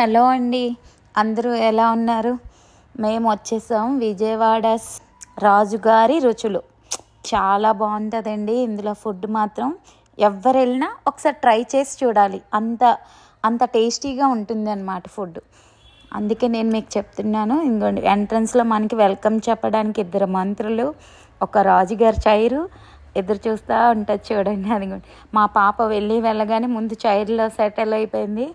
Hello అండి, అందరూ ఎలా ఉన్నారు? మేము వచ్చేసాం విజయవాడ రాజుగారి రుచులు. చాలా బాగుంటుందండి. ఇందులో ఫుడ్ మాత్రం ఎవరు వెళ్ళినా ఒకసారి ట్రై చేసి చూడాలి. అంత అంత టేస్టీగా ఉంటుంది అన్నమాట ఫుడ్. అందుకే నేను మీకు చెప్తున్నాను. ఇంకోండి, ఎంట్రన్స్లో మనకి వెల్కమ్ చెప్పడానికి ఇద్దరు మంత్రులు, ఒక రాజుగారి చైరు ఎదురు చూస్తూ ఉంటుంది చూడండి. అది మా పాప వెళ్ళగానే ముందు చైర్లో సెటిల్ అయిపోయింది.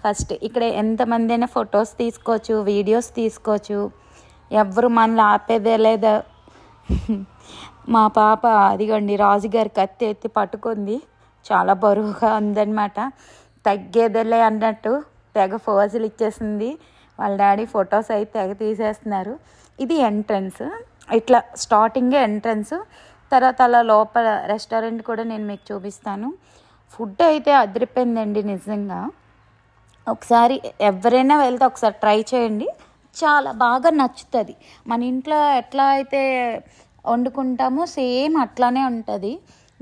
ఫస్ట్ ఇక్కడ ఎంతమంది అయినా ఫొటోస్ తీసుకోవచ్చు, వీడియోస్ తీసుకోవచ్చు, ఎవరు మనల్ని ఆపేదే లేదా. మా పాప అదిగోండి రాజుగారి కత్తి ఎత్తి పట్టుకుంది. చాలా బరువుగా ఉందన్నమాట. తగ్గేదేలే అన్నట్టు తెగ ఫోజులు ఇచ్చేసింది. వాళ్ళ డాడీ ఫొటోస్ అయితే తెగ తీసేస్తున్నారు. ఇది ఎంట్రన్స్. ఇట్లా స్టార్టింగే ఎంట్రన్స్. తర్వాత అలా లోపల రెస్టారెంట్ కూడా నేను మీకు చూపిస్తాను. ఫుడ్ అయితే అదిరిపోయిందండి నిజంగా. ఒకసారి ఎవరైనా వెళ్తే ఒకసారి ట్రై చేయండి, చాలా బాగా నచ్చుతుంది. మన ఇంట్లో ఎట్లా అయితే వండుకుంటామో సేమ్ అట్లానే ఉంటుంది.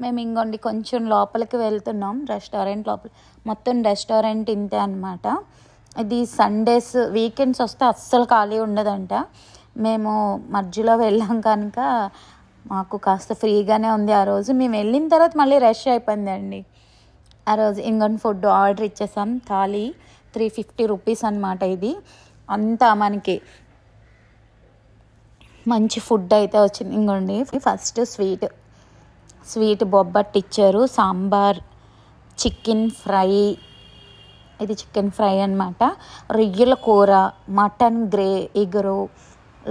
మేము ఇంకోండి కొంచెం లోపలికి వెళ్తున్నాం. రెస్టారెంట్ లోపల మొత్తం రెస్టారెంట్ ఇంతే అనమాట. ఇది సండేస్ వీకెండ్స్ వస్తే అస్సలు ఖాళీ ఉండదంట. మేము మధ్యలో వెళ్ళాం కనుక మాకు కాస్త ఫ్రీగానే ఉంది ఆ రోజు. మేము వెళ్ళిన తర్వాత మళ్ళీ రష్ అయిపోయిందండి ఆ రోజు. ఇంకొన్ని ఫుడ్ ఆర్డర్ ఇచ్చేసాం. థాలీ 350 రూపీస్ అనమాట. ఇది అంతా మనకి మంచి ఫుడ్ అయితే వచ్చింది. ఇంకోండి ఫస్ట్ స్వీట్ బొబ్బట్టు ఇచ్చారు, సాంబార్, చికెన్ ఫ్రై, ఇది చికెన్ ఫ్రై అనమాట, రొయ్యల కూర, మటన్ ఇగురు,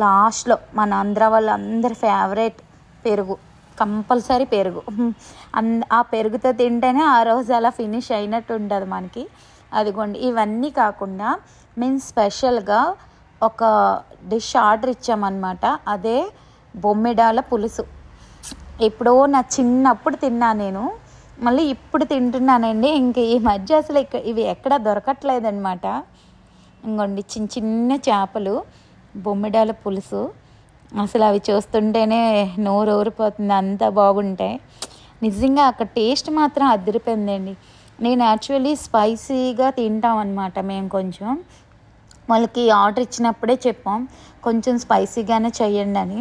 లాస్ట్లో మన ఆంధ్ర వాళ్ళందరి ఫేవరెట్ పెరుగు, కంపల్సరీ పెరుగు. ఆ పెరుగుతో తింటేనే ఆ రోజు అలా ఫినిష్ అయినట్టు ఉంటుంది మనకి. అదిగోండి, ఇవన్నీ కాకుండా మేము స్పెషల్గా ఒక డిష్ ఆర్డర్ ఇచ్చామన్నమాట. అదే బొమ్మిడాల పులుసు. ఎప్పుడో నా చిన్నప్పుడు తిన్నా నేను, మళ్ళీ ఇప్పుడు తింటున్నానండి. ఇంక ఈ మధ్య అసలు ఇవి ఎక్కడ దొరకట్లేదన్నమాట. ఇంకోండి చిన్న చిన్న చేపలు, బొమ్మిడాల పులుసు. అసలు అవి చూస్తుంటేనే నోరు ఊరిపోతుంది, అంత బాగుంటాయి నిజంగా. అక్కడ టేస్ట్ మాత్రం అదిరిపోయిందండి. నేను యాక్చువల్లీ స్పైసీగా తింటామన్నమాట మేము. కొంచెం వాళ్ళకి ఆర్డర్ ఇచ్చినప్పుడే చెప్పాం కొంచెం స్పైసీగానే చేయండి అని.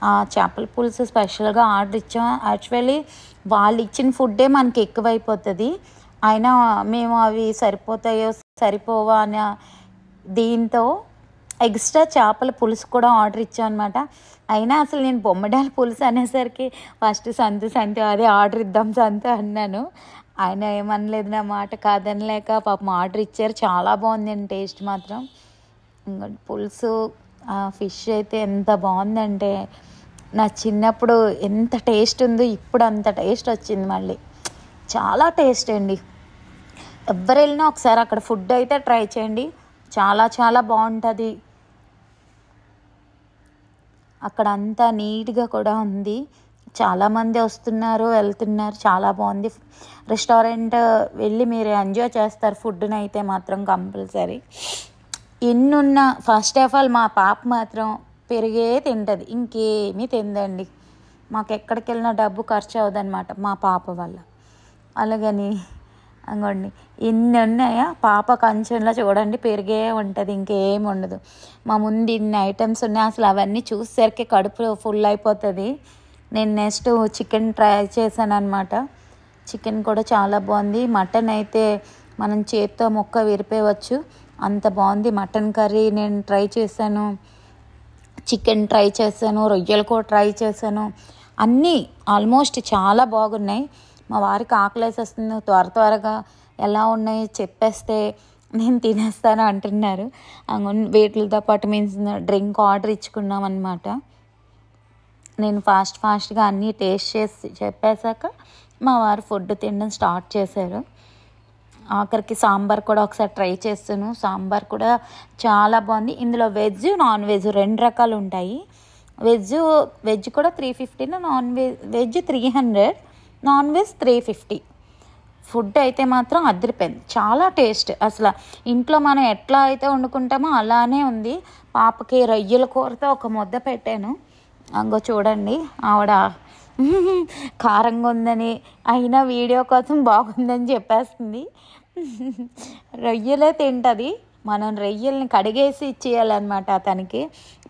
ఆ చేపల పులుసు స్పెషల్గా ఆర్డర్ ఇచ్చాం. యాక్చువల్లీ వాళ్ళు ఇచ్చిన ఫుడ్డే మనకి ఎక్కువైపోతుంది. అయినా మేము అవి సరిపోవా అనే దీంతో ఎక్స్ట్రా చేపల పులుసు కూడా ఆర్డర్ ఇచ్చాం అనమాట. అయినా అసలు నేను బొమ్మడాల పులుసు అనేసరికి ఫస్ట్ సంతు అదే ఆర్డర్ ఇద్దాం సంతు అన్నాను. ఆయన ఏమనలేదు, నా మాట కాదనలేక పాపం ఆర్డర్ ఇచ్చారు. చాలా బాగుందండి టేస్ట్ మాత్రం. పులుసు ఫిష్ అయితే ఎంత బాగుందంటే, నా చిన్నప్పుడు ఎంత టేస్ట్ ఉందో ఇప్పుడు అంత టేస్ట్ వచ్చింది మళ్ళీ. చాలా టేస్ట్ అండి. ఎవరు వెళ్ళినా ఒకసారి అక్కడ ఫుడ్ అయితే ట్రై చేయండి, చాలా చాలా బాగుంటుంది. అక్కడ అంతా నీట్గా కూడా ఉంది. చాలామంది వస్తున్నారు వెళ్తున్నారు. చాలా బాగుంది రెస్టారెంట్. వెళ్ళి మీరు ఎంజాయ్ చేస్తారు ఫుడ్ని అయితే మాత్రం కంపల్సరీ. ఎన్నున్నా ఫస్ట్ ఆఫ్ ఆల్ మా పాప మాత్రం పెరిగే తింటుంది, ఇంకేమీ తిందండి. మాకు ఎక్కడికి వెళ్ళినా డబ్బు ఖర్చు అవ్వదన్నమాట మా పాప వల్ల. అలాగని అనుకోండి ఇన్ని ఉన్నాయా, పాప కంచెంలో చూడండి పెరిగే ఉంటుంది, ఇంకేం ఉండదు. మా ముందు ఇన్ని ఐటమ్స్ ఉన్నాయి, అసలు అవన్నీ చూసేసరికి కడుపు ఫుల్ అయిపోతుంది. నేను నెక్స్ట్ చికెన్ ట్రై చేశాను అనమాట. చికెన్ కూడా చాలా బాగుంది. మటన్ అయితే మనం చేత్తో ముక్క విరిపేయవచ్చు, అంత బాగుంది. మటన్ కర్రీ నేను ట్రై చేశాను, చికెన్ ట్రై చేశాను, రొయ్యలు కూడా ట్రై చేశాను. అన్నీ ఆల్మోస్ట్ చాలా బాగున్నాయి. మా వారికి ఆకలేసేస్తుంది, త్వరగా ఎలా ఉన్నాయో చెప్పేస్తే నేను తినేస్తాను అంటున్నారు. వీటితో పాటు మేము డ్రింక్ ఆర్డర్ ఇచ్చుకున్నాం అనమాట. నేను ఫాస్ట్గా అన్నీ టేస్ట్ చేసి చెప్పేశాక మా వారు ఫుడ్ తినడం స్టార్ట్ చేశారు. ఆఖరికి సాంబార్ కూడా ఒకసారి ట్రై చేస్తాను. సాంబార్ కూడా చాలా బాగుంది. ఇందులో వెజ్ నాన్ వెజ్ 2 రకాలు ఉంటాయి. వెజ్ కూడా 350, వెజ్ 300, నాన్ వెజ్ 350. ఫుడ్ అయితే మాత్రం అదిరిపోయింది, చాలా టేస్ట్. అసలు ఇంట్లో మనం ఎట్లా అయితే వండుకుంటామో అలానే ఉంది. పాపకి రొయ్యల కూరతో ఒక ముద్ద పెట్టాను. అంగో చూడండి, ఆవిడ కారంగా ఉందని అయినా వీడియో కోసం బాగుందని చెప్పేస్తుంది. రొయ్యలే తింటుంది, మనం రొయ్యల్ని కడిగేసి ఇచ్చేయాలన్నమాట అతనికి.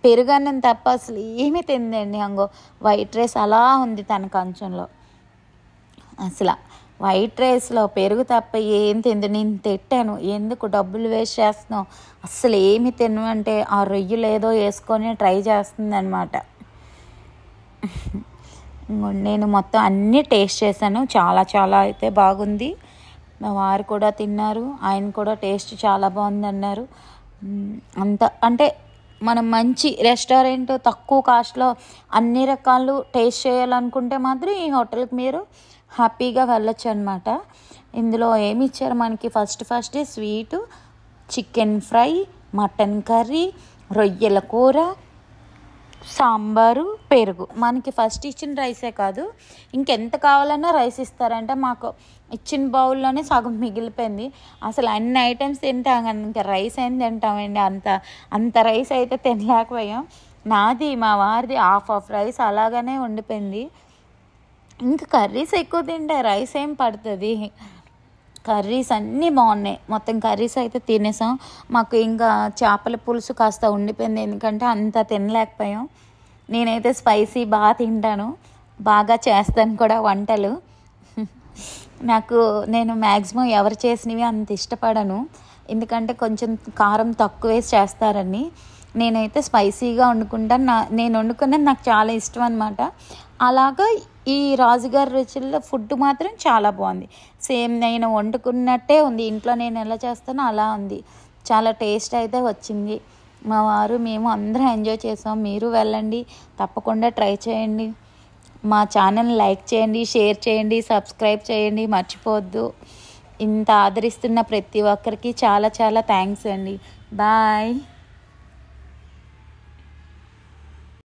పెరుగన్నం తప్ప అసలు ఏమీ తిందండి. అంగో వైట్ రైస్ అలా ఉంది తన కంచంలో. అసలు వైట్ రైస్లో పెరుగు తప్ప ఏం తింది. నేను తిట్టాను, ఎందుకు డబ్బులు వేస్ట్ చేస్తున్నావు, అస్సలు ఏమి తిను అంటే ఆ రొయ్యలు ఏదో వేసుకొని ట్రై చేస్తుంది అనమాట. నేను మొత్తం అన్నీ టేస్ట్ చేశాను. చాలా చాలా అయితే బాగుంది. మా వారు కూడా తిన్నారు, ఆయన కూడా టేస్ట్ చాలా బాగుంది అన్నారు. అంత అంటే మనం మంచి రెస్టారెంట్ తక్కువ కాస్ట్లో అన్ని రకాలు టేస్ట్ చేయాలనుకుంటే మాత్రం ఈ హోటల్కి మీరు హ్యాపీగా వెళ్ళొచ్చు అనమాట. ఇందులో ఏమి ఇచ్చారు మనకి, first sweet, chicken fry, mutton curry, రొయ్యల కూర, సాంబారు, పెరుగు. మనకి ఫస్ట్ ఇచ్చిన రైసే కాదు, ఇంకెంత కావాలన్నా రైస్ ఇస్తారంటే మాకు ఇచ్చిన బౌల్లోనే సగం మిగిలిపోయింది. అసలు అన్ని ఐటమ్స్ తింటాం కానీ ఇంకా రైస్ ఏం తింటామండి. అంత రైస్ అయితే తినలేకపోయాం. నాది మా వారిది హాఫ్ రైస్ అలాగనే ఉండిపోయింది. ఇంకా కర్రీస్ ఎక్కువ తింటే రైస్ ఏం పడుతుంది. కర్రీస్ అన్నీ బాగున్నాయి. మొత్తం కర్రీస్ అయితే తినేసాం. మాకు ఇంకా చేపల పులుసు కాస్త ఉండిపోయింది, ఎందుకంటే అంత తినలేకపోయాం. నేనైతే స్పైసీ బాగా తింటాను, బాగా చేస్తాను కూడా వంటలు. నేను మ్యాక్సిమం ఎవరు చేసినవి అంత ఇష్టపడను, ఎందుకంటే కొంచెం కారం తక్కువ వేసి చేస్తారని. నేనైతే స్పైసీగా వండుకుంటాను. నేను వండుకున్నది నాకు చాలా ఇష్టం అనమాట. అలాగా ఈ రాజుగారి రుచుల్లో ఫుడ్ మాత్రం చాలా బాగుంది. సేమ్ నేను వండుకున్నట్టే ఉంది, ఇంట్లో నేను ఎలా చేస్తానో అలా ఉంది. చాలా టేస్ట్ అయితే వచ్చింది. మా వారు మేము అందరం ఎంజాయ్ చేసాం. మీరు వెళ్ళండి, తప్పకుండా ట్రై చేయండి. మా ఛానల్ని లైక్ చేయండి, షేర్ చేయండి, సబ్స్క్రైబ్ చేయండి, మర్చిపోవద్దు. ఇంత ఆదరిస్తున్న ప్రతి ఒక్కరికి చాలా చాలా థ్యాంక్స్ అండి. బాయ్.